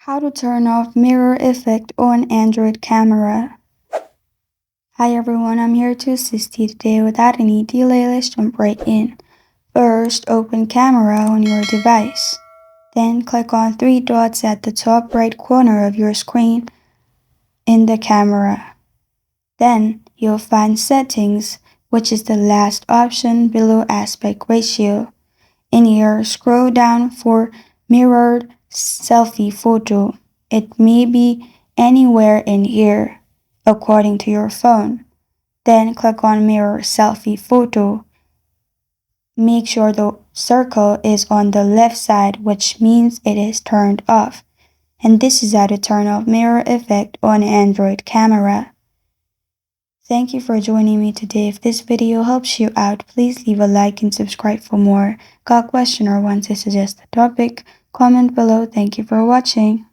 How to turn off mirror effect on Android camera. Hi everyone, I'm here to assist you today. Without any delay, let's jump right in. First, open camera on your device. Then click on three dots at the top right corner of your screen in the camera. Then you'll find settings, which is the last option below aspect ratio. In here, scroll down for mirrored selfie photo. It may be anywhere in here, according to your phone. Then click on mirror selfie photo. Make sure the circle is on the left side, which means it is turned off. And this is how to turn off mirror effect on Android camera. Thank you for joining me today. If this video helps you out, please leave a like and subscribe for more. Got a question or want to suggest a topic? Comment below. Thank you for watching.